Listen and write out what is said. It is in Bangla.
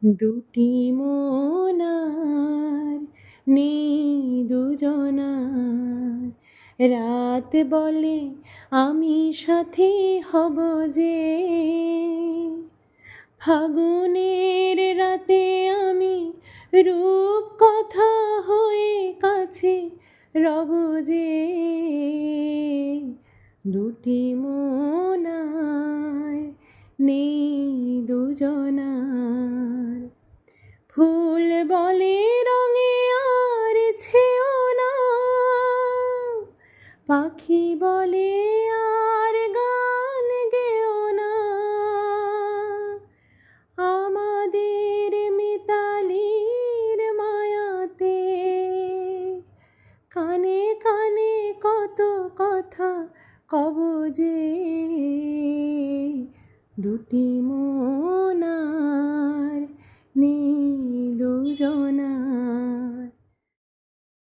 দুটি মনার নেই দুজনার, রাত বলে আমি সাথী হব যে, ফাগুনের রাতে আমি রূপ কথা হয়ে কাছে রব যে। দুটি মনার নেই দুজনার, ফুল বলে রঙে আর ছেও না, পাখি বলে আর গান গেও না, আমাদের মিতালির মায়াতে কানে কানে কত কথা কব যে। দুটি মনার নেই দুজনার।